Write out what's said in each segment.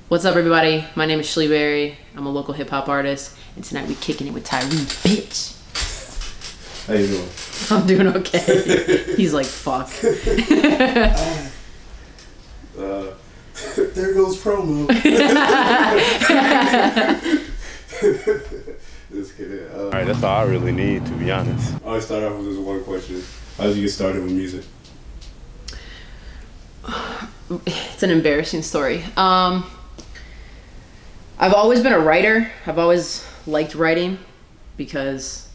What's up, everybody? My name is Shle. I'm a local hip hop artist, and tonight we kicking it with Tyree, bitch. How you doing? I'm doing okay. He's like, fuck. There goes promo. Just kidding. All right, that's all I really need, to be honest. I always start off with this one question. How did you get started with music? It's an embarrassing story. I've always been a writer. I've always liked writing because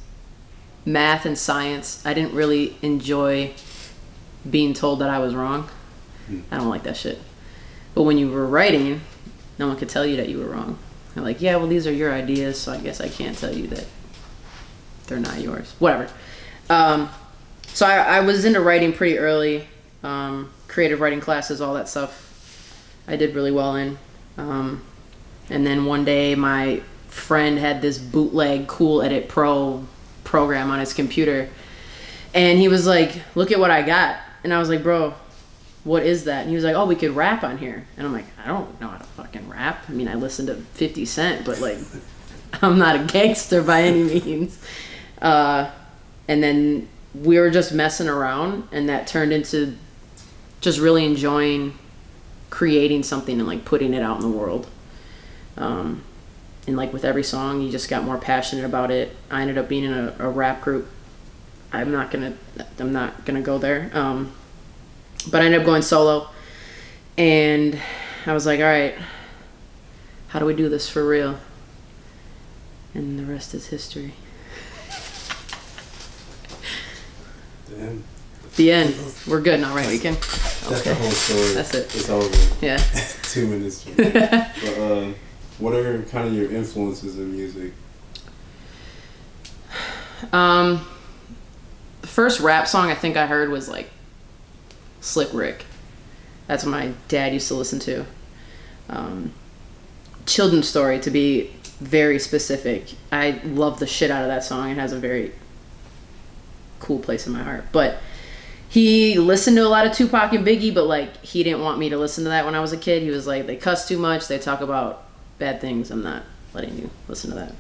math and science, I didn't really enjoy being told that I was wrong. I don't like that shit. But when you were writing, no one could tell you that you were wrong. They're like, yeah, well, these are your ideas, so I guess I can't tell you that they're not yours. Whatever. So I was into writing pretty early. Creative writing classes, all that stuff I did really well in. And then one day my friend had this bootleg Cool Edit Pro program on his computer. And he was like, look at what I got. And I was like, bro, what is that? And he was like, oh, we could rap on here. And I'm like, I don't know how to fucking rap. I mean, I listen to 50 Cent, but like, I'm not a gangster by any means. And then we were just messing around, and that turned into just really enjoying creating something and like putting it out in the world. And like with every song, you just got more passionate about it. I ended up being in a rap group. I'm not gonna go there. But I ended up going solo, and I was like, all right, how do we do this for real? And the rest is history. Damn. The end. We're good now, right? We can. That's the whole story. That's it. It's over. Yeah. 2 minutes. But what are kind of your influences in music? The first rap song I think I heard was like Slick Rick. That's what my dad used to listen to. Children's Story, to be very specific. I love the shit out of that song. It has a very cool place in my heart. But he listened to a lot of Tupac and Biggie, but like he didn't want me to listen to that when I was a kid. He was like, they cuss too much, they talk about bad things, I'm not letting you listen to that.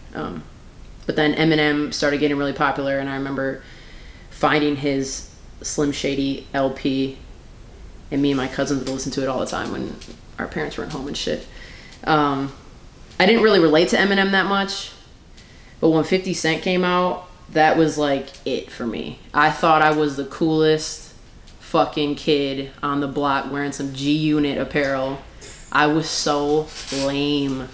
But then Eminem started getting really popular, and I remember finding his Slim Shady LP, and me and my cousins would listen to it all the time when our parents weren't home and shit. I didn't really relate to Eminem that much, but when 50 Cent came out, that was like it for me. I thought I was the coolest fucking kid on the block wearing some G-Unit apparel. I was so lame.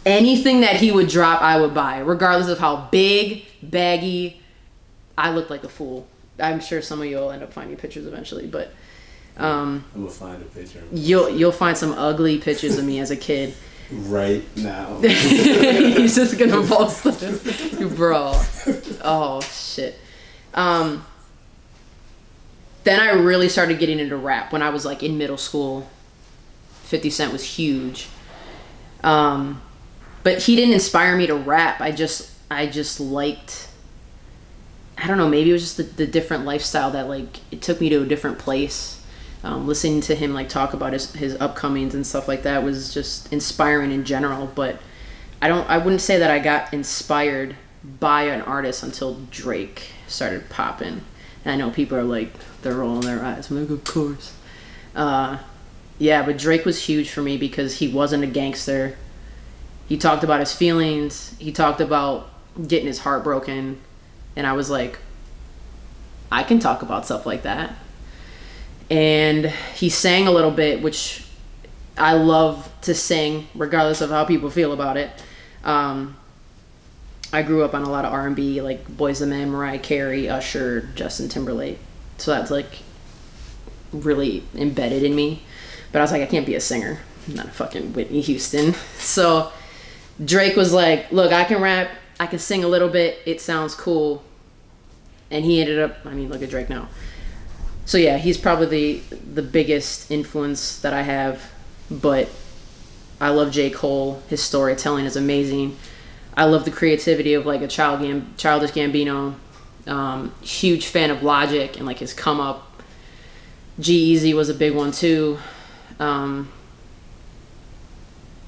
Anything that he would drop, I would buy, regardless of how big, baggy. I looked like a fool. I'm sure some of you will end up finding pictures eventually, but I'm gonna find a picture. You'll find some ugly pictures of me as a kid. Right now. He's just gonna post this, bro. Oh shit. Then I really started getting into rap when I was like in middle school. 50 Cent was huge. But he didn't inspire me to rap. I just liked, I don't know, maybe it was just the different lifestyle that like, it took me to a different place. Listening to him like talk about his upcomings and stuff like that was just inspiring in general. But I wouldn't say that I got inspired by an artist until Drake started popping. And I know people are like, they're rolling their eyes. I'm like, of course. Yeah, but Drake was huge for me because he wasn't a gangster. He talked about his feelings. He talked about getting his heart broken. And I was like, I can talk about stuff like that. And he sang a little bit, which I love to sing, regardless of how people feel about it. I grew up on a lot of R&B, like Boyz II Men, Mariah Carey, Usher, Justin Timberlake. So that's like really embedded in me. But I was like, I can't be a singer. I'm not a fucking Whitney Houston. So Drake was like, look, I can rap, I can sing a little bit, it sounds cool. And he ended up, I mean, look at Drake now. So yeah, he's probably the biggest influence that I have. But I love J. Cole. His storytelling is amazing. I love the creativity of like a Childish Gambino. Huge fan of Logic and like his come up. G-Eazy was a big one too.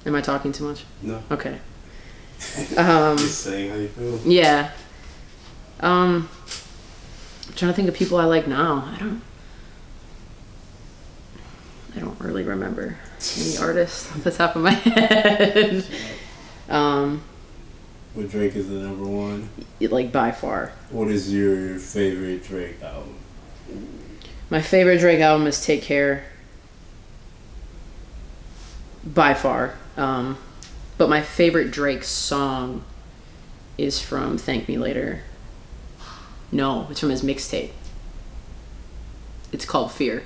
Am I talking too much? No. Okay. Just saying how you feel. Yeah. I'm trying to think of people I like now. I don't really remember any artists off the top of my head. But Drake is the number one. Like by far. What is your favorite Drake album? My favorite Drake album is Take Care. By far. But my favorite Drake song is from Thank Me Later. No, it's from his mixtape. It's called Fear.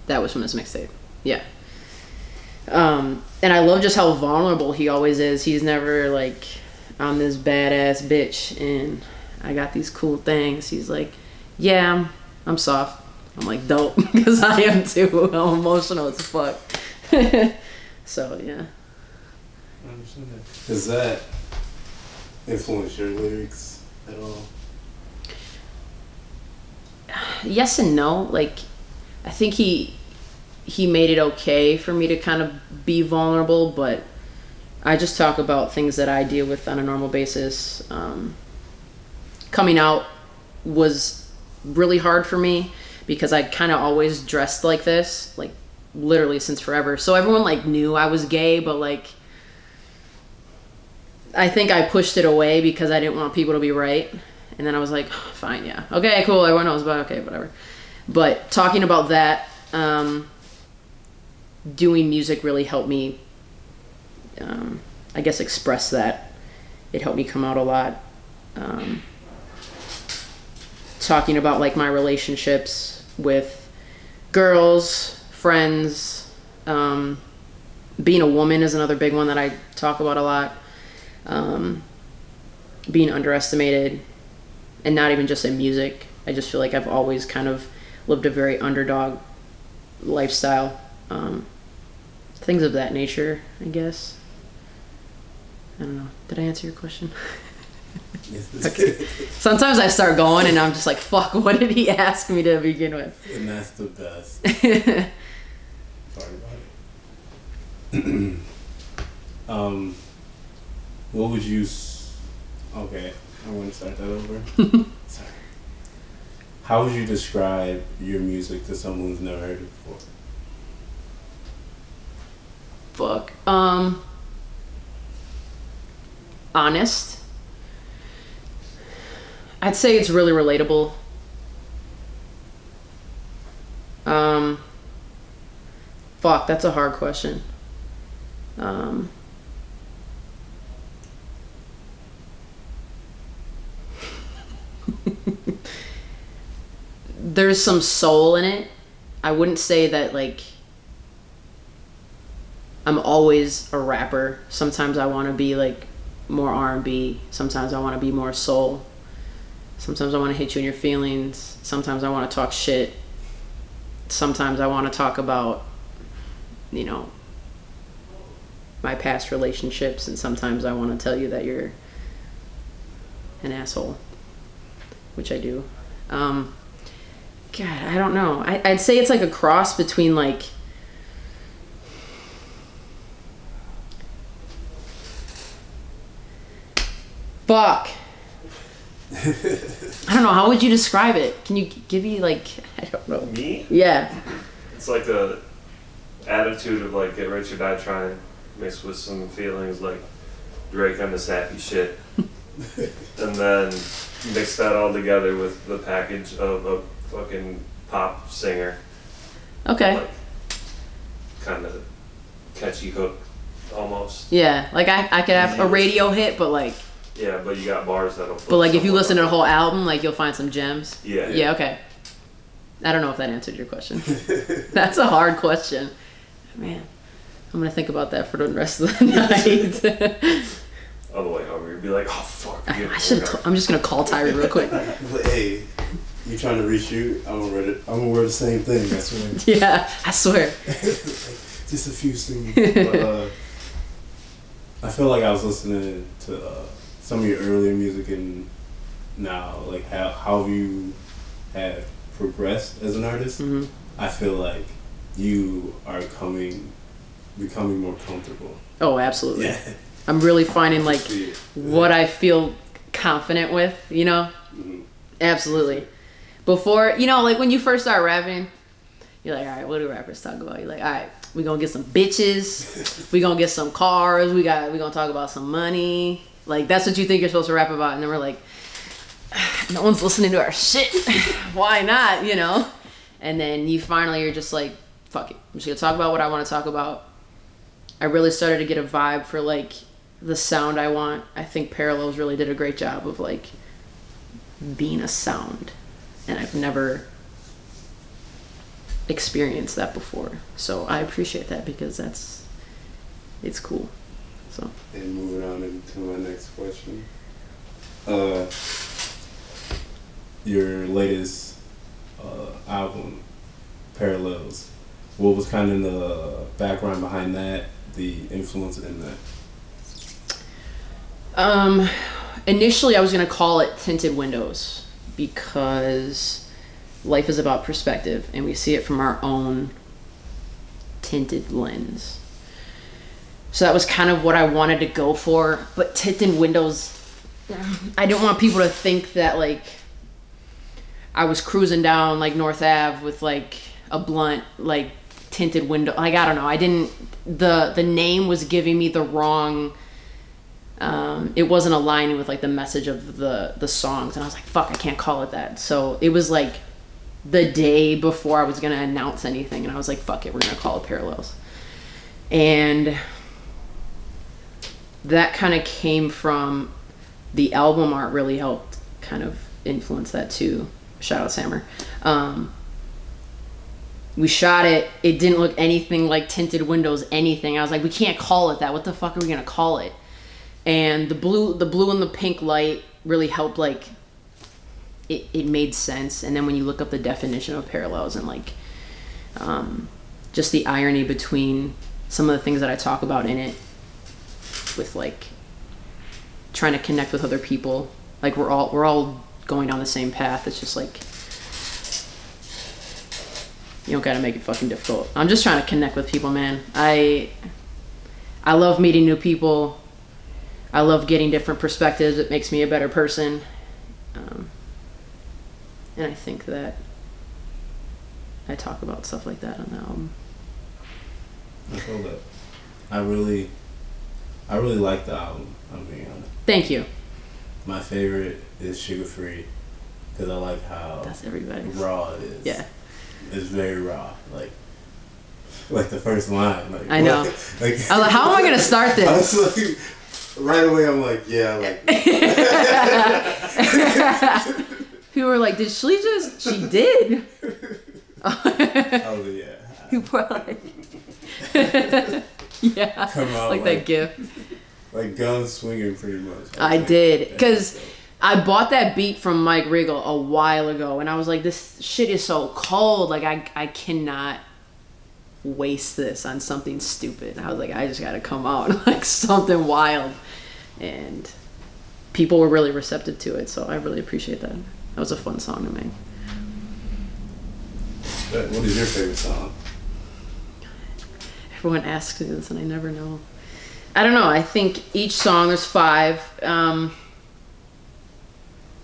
That was from his mixtape. Yeah. And I love just how vulnerable he always is. He's never like, I'm this badass bitch and I got these cool things. He's like, yeah, I'm soft. I'm like, dope, because I am too. I'm emotional as fuck. So, yeah. I understand that. Does that influence your lyrics at all? Yes and no. Like, I think he made it okay for me to kind of be vulnerable, but I just talk about things that I deal with on a normal basis. Coming out was really hard for me because I kind of always dressed like this, like literally since forever. So everyone like knew I was gay, but like I think I pushed it away because I didn't want people to be right. And then I was like, fine, yeah. Okay, cool, everyone knows, but okay, whatever. But talking about that, doing music really helped me, I guess, express that. It helped me come out a lot. Talking about like my relationships with girls, friends, being a woman is another big one that I talk about a lot. Being underestimated, and not even just in music. I just feel like I've always kind of lived a very underdog lifestyle. Things of that nature, I guess. I don't know. Did I answer your question? Okay. Sometimes I start going and I'm just like, fuck, what did he ask me to begin with? And that's the best. Sorry about it. What would you... Okay, I want to start that over. Sorry. How would you describe your music to someone who's never heard it before? Fuck. Honest. I'd say it's really relatable. Fuck, that's a hard question. There's some soul in it. I wouldn't say that like I'm always a rapper. Sometimes I want to be like more R&B. Sometimes I want to be more soul. Sometimes I want to hit you in your feelings. Sometimes I want to talk shit. Sometimes I want to talk about, you know, my past relationships. And sometimes I want to tell you that you're an asshole, which I do. God, I don't know. I'd say it's like a cross between like fuck. I don't know. How would you describe it? Can you give me like, I don't know. Me? Yeah. It's like a attitude of like get rich or die trying, mixed with some feelings like Drake on this happy shit, and then mix that all together with the package of a fucking pop singer. Okay. Like, kind of catchy hook, almost. Yeah, like I could have a radio hit, but like. Yeah, but you got bars that'll. But like, if you listen to the whole album, like you'll find some gems. Yeah. Yeah. Okay. I don't know if that answered your question. That's a hard question, man. I'm gonna think about that for the rest of the night. On the way home, you'd be like, "Oh fuck." I should. I'm just gonna call Tyree real quick. Hey, you trying to reshoot? I'm gonna wear the same thing. I swear. Yeah, I swear. Just a few scenes. But, I feel like I was listening to some of your earlier music, and now, like how you have progressed as an artist. Mm-hmm. I feel like you are coming becoming more comfortable. Oh, absolutely. Yeah. I'm really finding like Yeah. what I feel confident with, you know? Mhm. Absolutely. Before, you know, like when you first start rapping, you're like, all right, what do rappers talk about? You're like, all right, we gonna get some bitches, we gonna get some cars, we gonna talk about some money. Like that's what you think you're supposed to rap about, and then we're like, no one's listening to our shit. Why not? You know? And then you're just like, fuck it. I'm just gonna talk about what I want to talk about. I really started to get a vibe for like the sound I want. I think Parallels really did a great job of like being a sound, and I've never experienced that before. So I appreciate that because it's cool. So. And moving on into my next question. Your latest album, Parallels. What was kind of the background behind that? The influence in that? Initially I was gonna call it Tinted Windows because life is about perspective and we see it from our own tinted lens. So that was kind of what I wanted to go for, but Tinted Windows, I didn't want people to think that like I was cruising down like North Ave with like a blunt, like tinted window. Like I don't know. I didn't. The name was giving me the wrong. It wasn't aligning with like the message of the songs, and I was like, "Fuck, I can't call it that." So it was like the day before I was gonna announce anything, and I was like, "Fuck it, we're gonna call it Parallels." And that kind of came from the album art. Really helped kind of influence that too. Shout out Sammer. We shot it. It didn't look anything like Tinted Windows, anything. I was like, we can't call it that. What the fuck are we gonna call it? And the blue and the pink light really helped. Like, it made sense. And then when you look up the definition of Parallels and like, just the irony between some of the things that I talk about in it, with like trying to connect with other people. Like we're all going down the same path. It's just like, you don't gotta make it fucking difficult. I'm just trying to connect with people, man. I love meeting new people. I love getting different perspectives. It makes me a better person. And I think that I talk about stuff like that on the album. I feel that. I really like the album, I'm being honest. Thank you. My favorite is Sugar Free because I like how That's everybody's. raw it is. Yeah. It's very raw. Like the first line. Like, I know. Like, I was like, how am I gonna start I this? was like, right away I'm like, yeah, like People were like, did Shle just? She did. I was like, yeah. People were like, yeah, Come out like that gif. Like guns swinging pretty much. I did, because I bought that beat from Mike Riggle a while ago, and I was like, this shit is so cold. Like, I cannot waste this on something stupid. I was like, I just gotta come out like something wild. And people were really receptive to it, so I really appreciate that. That was a fun song to make. What is your favorite song? Everyone asks me this, and I never know. I don't know. I think each song is 5. I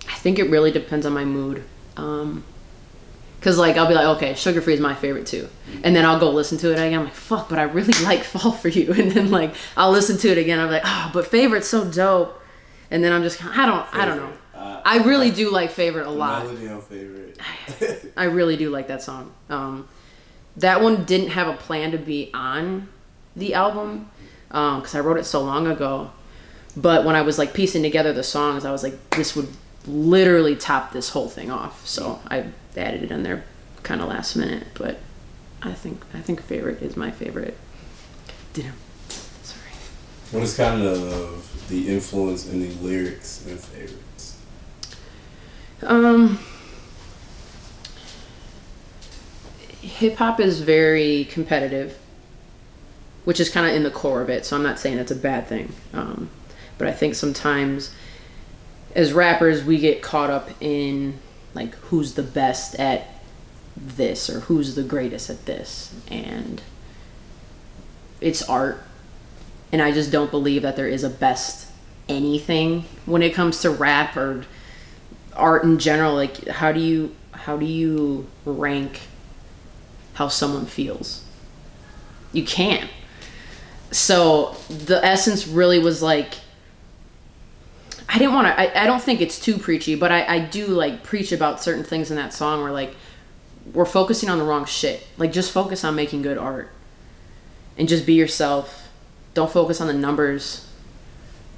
think it really depends on my mood. Cause like I'll be like, okay, Sugar Free is my favorite too, and then I'll go listen to it again. I'm like, fuck, but I really like Fall for You, and then like I'll listen to it again. I'm like, oh, but Favorite's so dope, and then I'm just, I don't know. I really do like Favorite a lot. Melody on Favorite. I really do like that song. That one didn't have a plan to be on the album, because I wrote it so long ago. But when I was like piecing together the songs, I was like, this would literally top this whole thing off. So I added it in there kind of last minute. But I think Favorite is my favorite. Sorry. What is kind of the influence in the lyrics and Favorites? Hip hop is very competitive, which is kind of in the core of it. So I'm not saying that's a bad thing. But I think sometimes as rappers, we get caught up in like who's the best at this or who's the greatest at this. And it's art, and I just don't believe that there is a best anything when it comes to rap or art in general. Like, how do you rank how someone feels? You can't. So the essence really was like, I didn't want to, I don't think it's too preachy, but I do like preach about certain things in that song where like we're focusing on the wrong shit. Like, just focus on making good art and just be yourself. Don't focus on the numbers.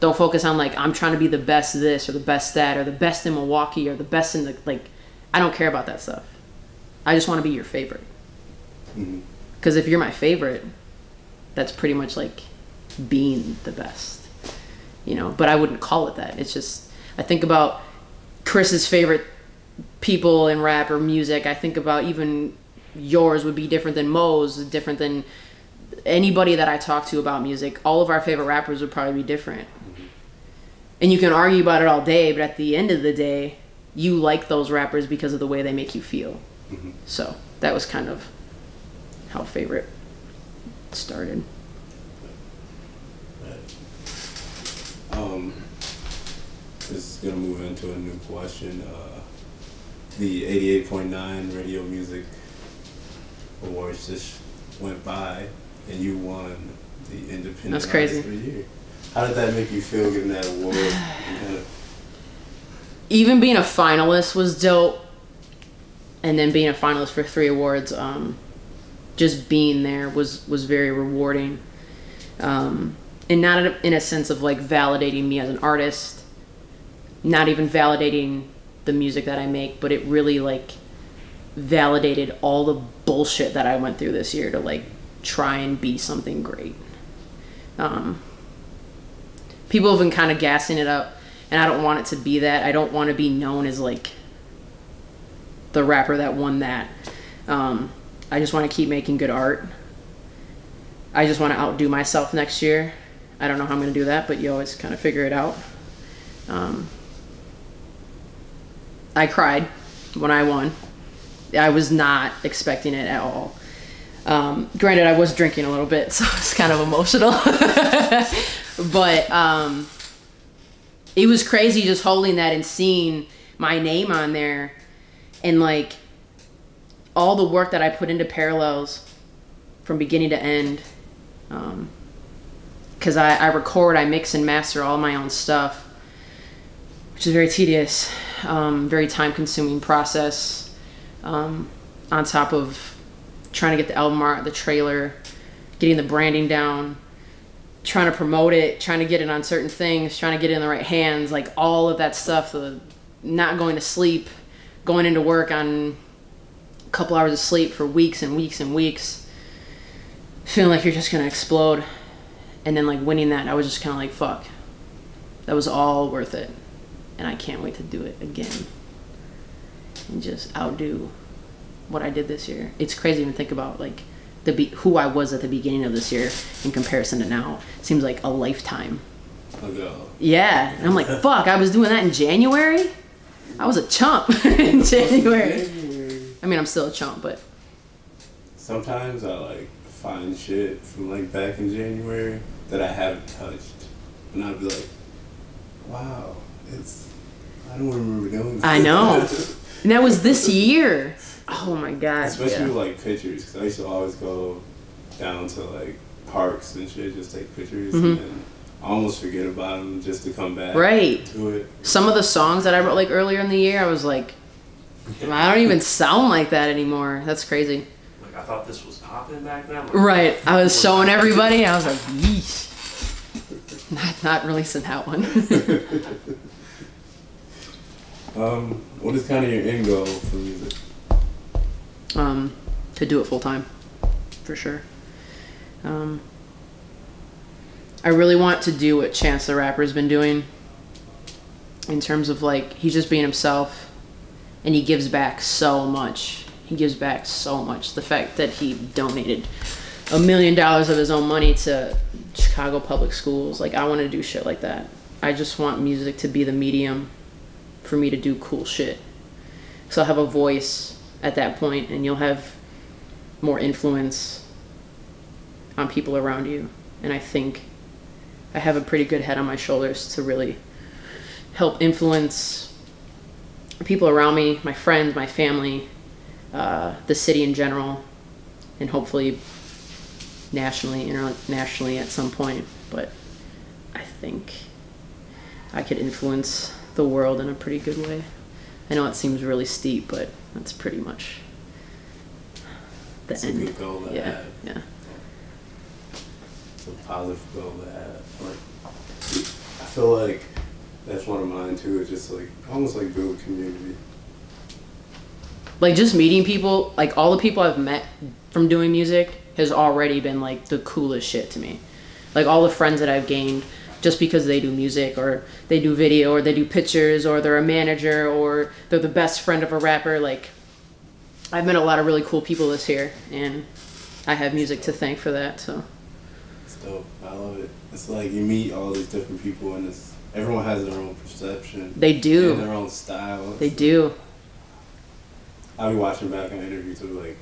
Don't focus on like, I'm trying to be the best this or the best that or the best in Milwaukee or the best in the, like, I don't care about that stuff. I just want to be your favorite. Because if you're my favorite, that's pretty much like being the best, you know, but I wouldn't call it that. It's just, I think about Chris's favorite people in rap or music. I think about even yours would be different than Mo's, different than anybody that I talk to about music. All of our favorite rappers would probably be different. And you can argue about it all day, but at the end of the day, you like those rappers because of the way they make you feel. So that was kind of how Favorite started. This is gonna move into a new question. The 88.9 Radio Music Awards just went by, and you won the Independent That's crazy. Artist of the Year. How did that make you feel getting that award? Even being a finalist was dope, and then being a finalist for 3 awards, just being there was very rewarding, and not in a sense of like validating me as an artist, not even validating the music that I make, but it really like validated all the bullshit that I went through this year to like try and be something great. People have been kind of gassing it up, and I don't want it to be that. I don't want to be known as like the rapper that won that. I just want to keep making good art. I just want to outdo myself next year. I don't know how I'm going to do that, but you always kind of figure it out. I cried when I won. I was not expecting it at all. Granted, I was drinking a little bit, so it's kind of emotional. But it was crazy just holding that and seeing my name on there, and like all the work that I put into Parallels from beginning to end. Because I record, I mix and master all my own stuff, which is very tedious, very time-consuming process. On top of trying to get the album art, the trailer, getting the branding down, trying to promote it, trying to get it on certain things, trying to get it in the right hands, like all of that stuff, not going to sleep, going into work on a couple hours of sleep for weeks and weeks and weeks, feeling like you're just going to explode. And then like winning that, I was just kind of like, fuck, that was all worth it. And I can't wait to do it again and just outdo what I did this year. It's crazy to even think about like who I was at the beginning of this year in comparison to now. It seems like a lifetime ago. Yeah, and I'm like, fuck, I was doing that in January? I was a chump in January. I mean, I'm still a chump, but sometimes I like find shit from like back in January that I haven't touched, and I'd be like, wow, I don't remember doing that. I know. And that was this year. Oh my god. Especially with like pictures, because I used to always go down to like parks and shit, just take pictures, and then I almost forget about them just to come back to it. Some of the songs that I wrote like earlier in the year, I was like, I don't even sound like that anymore. That's crazy. Like, I thought this was popping back then. Like, right. I was showing everybody. I was like, yeesh. Not releasing that one. What is kind of your end goal for music? To do it full time, for sure. I really want to do what Chance the Rapper's been doing in terms of like, he's just being himself and he gives back so much. He gives back so much. The fact that he donated $1 million of his own money to Chicago public schools, like I want to do shit like that. I just want music to be the medium for me to do cool shit. So I'll have a voice at that point, and you'll have more influence on people around you. And I think I have a pretty good head on my shoulders to really help influence people around me, my friends, my family, the city in general, and hopefully nationally, internationally at some point. But I think I could influence the world in a pretty good way. I know it seems really steep, but that's pretty much the It's end. a good goal to have. Yeah. It's a positive goal to have. Like, I feel like that's one of mine too. It's just like almost like build community. Like just meeting people, like all the people I've met from doing music has already been like the coolest shit to me. Like all the friends that I've gained just because they do music or they do video or they do pictures or they're a manager or they're the best friend of a rapper. Like I've met a lot of really cool people this year and I have music to thank for that. So It's dope. I love it. It's like you meet all these different people and everyone has their own perception. They do. And their own style. They do. I'll be watching back on interviews and be like,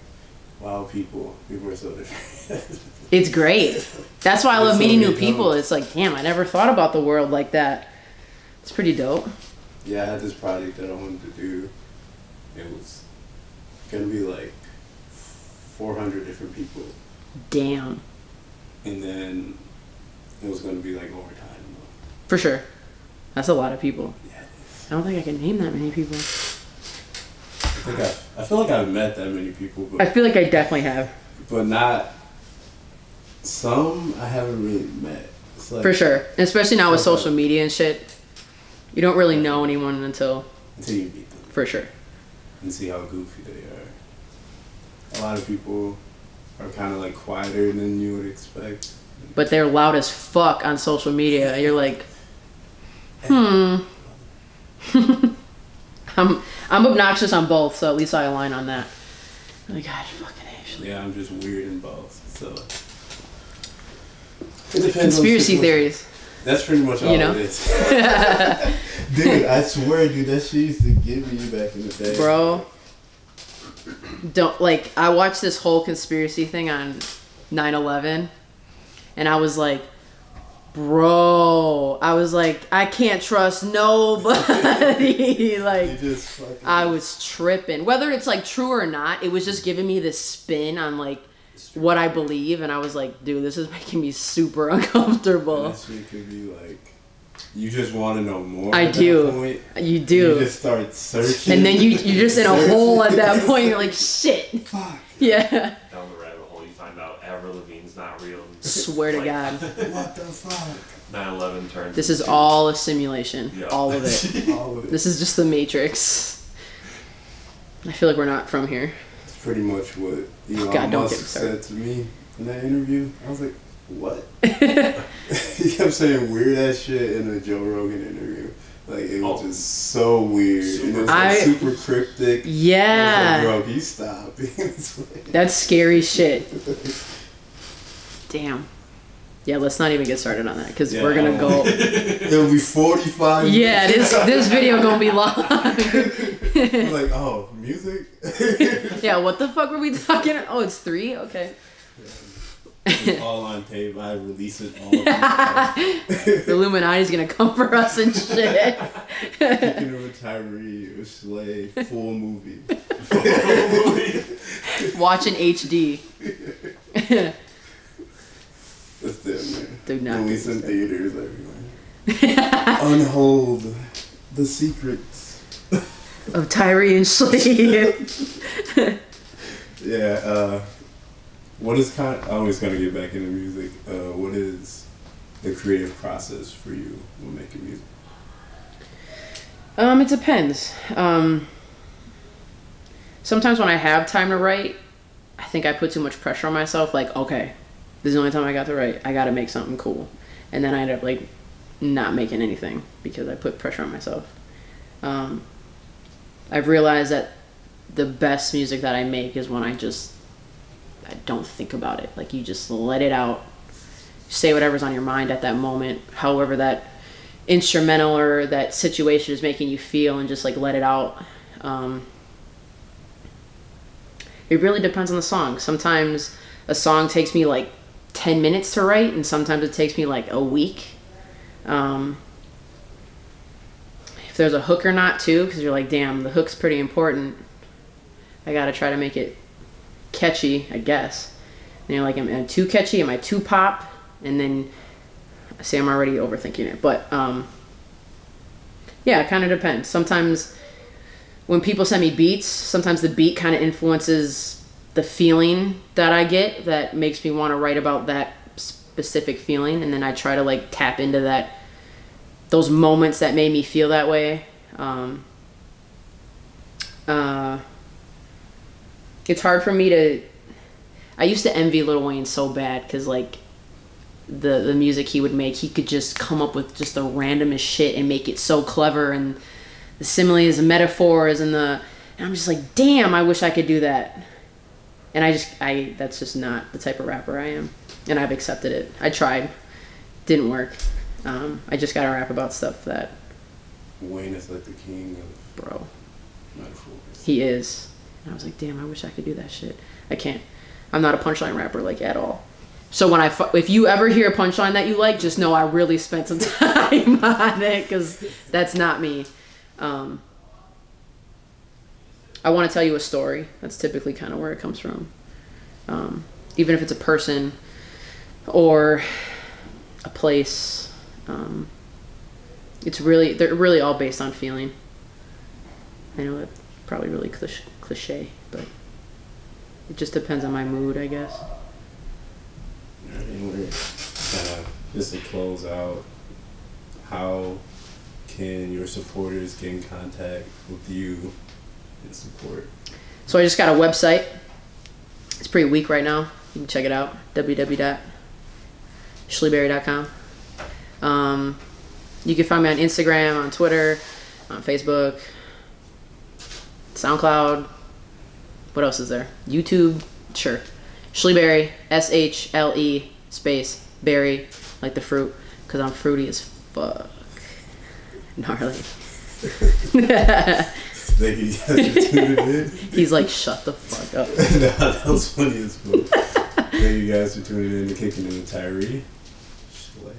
wow, people are so different. It's great. That's why I love There's so meeting many new people. dumb- It's like, damn, I never thought about the world like that. It's pretty dope. Yeah, I had this project that I wanted to do. It was gonna be like 400 different people, Damn. and then it was gonna be like overtime. For sure. That's a lot of people. Yeah, it is. I don't think I can name that many people. I feel like I've met that many people, I but feel like I definitely have. not some I haven't really met. It's like, For sure. Especially now with Okay. social media and shit. You don't really know anyone until, until you meet them for sure. and see how goofy they are. A lot of people are kind of like quieter than you would expect. But they're loud as fuck on social media. You're like, I'm obnoxious on both, so at least I align on that. Like, God, fucking Ashley. Yeah, I'm just weird in both. So it depends on the Conspiracy situation. theories. That's pretty much all You know? it is. Dude, I swear, dude, that shit used to give me back in the day. Bro, I watched this whole conspiracy thing on 9/11 and I was like, bro, I can't trust nobody. Like, You just fucking. I was tripping. Whether it's like true or not, it was just giving me this spin on like what I believe, and I was like, dude, this is making me super uncomfortable. That shit could be like, you just want to know more. I at do. That point. You do. You just start searching. And then you're just in a hole at that point. You're like, shit. Fuck. Yeah. Down the rabbit hole, you find out Avril Lavigne's not real. Swear to Like, God. What the fuck? 9/11 turns. This is into- all a simulation. Yeah. All of it. All of it. This is just the Matrix. I feel like we're not from here. It's pretty much what Elon God, don't get Musk me started. said to me in that interview. I was like, what? He kept saying weird ass shit in a Joe Rogan interview. Like, it was just so weird. And it was like super cryptic. Yeah. I was like, bro, can you stop? It's like- That's scary shit. Damn. Yeah, let's not even get started on that because Yeah, we're gonna go. It'll be 45 Yeah, this video gonna be long. I'm like, oh, music? Yeah, what the fuck were we talking? Oh, it's 3. Okay. It's all on tape. I release it all. The Illuminati's gonna come for us and shit. Kickin with Tyree or Shle, full movie. Watch in HD. That's it, man. Do not Release in do theaters everywhere. Unhold the secrets. Of Tyree and Shle. Yeah, what is I always gotta get back into music. What is the creative process for you when making music? It depends. Sometimes when I have time to write, I think I put too much pressure on myself. Like, okay, this is the only time I got to write. I got to make something cool. And then I end up like not making anything because I put pressure on myself. I've realized that the best music that I make is when I don't think about it. Like, you just let it out. Say whatever's on your mind at that moment, however that instrumental or that situation is making you feel, and just like let it out. It really depends on the song. Sometimes a song takes me like 10 minutes to write, and sometimes it takes me like a week. If there's a hook or not too, because you're like, damn, the hook's pretty important. I gotta try to make it catchy, I guess. And you're like, am I too catchy? Am I too pop? And then I say I'm already overthinking it. But yeah, it kind of depends. Sometimes when people send me beats, sometimes the beat kind of influences the feeling that I get that makes me want to write about that specific feeling. And then I try to like tap into that, those moments that made me feel that way. It's hard for me to, I used to envy Lil Wayne so bad because like the music he would make, he could just come up with just the randomest shit and make it so clever, and the similes and metaphors and I'm just like, damn, I wish I could do that. And that's just not the type of rapper I am, and I've accepted it. I tried, didn't work. I just gotta rap about stuff that Wayne is like the king of metaphors. He is. And I was like, damn, I wish I could do that shit. I can't. I'm not a punchline rapper like at all. So when if you ever hear a punchline that you like, just know I really spent some time on it, because that's not me. I want to tell you a story. That's typically kind of where it comes from. Even if it's a person or a place, they're really all based on feeling. I know it's probably really cliche, but it just depends on my mood, I guess. And we're kind of, just to close out, how can your supporters get in contact with you and support? So I just got a website. It's pretty weak right now. You can check it out, www.shleberry.com. You can find me on Instagram, on Twitter, on Facebook, SoundCloud. What else is there? YouTube, sure. Shleberry, SHLE space berry, like the fruit, because I'm fruity as fuck. Gnarly. Thank you guys for tuning in. He's like, shut the fuck up. Nah, that was funny as fuck. Thank you guys for tuning in to Kickin' in with Tyree. Shle.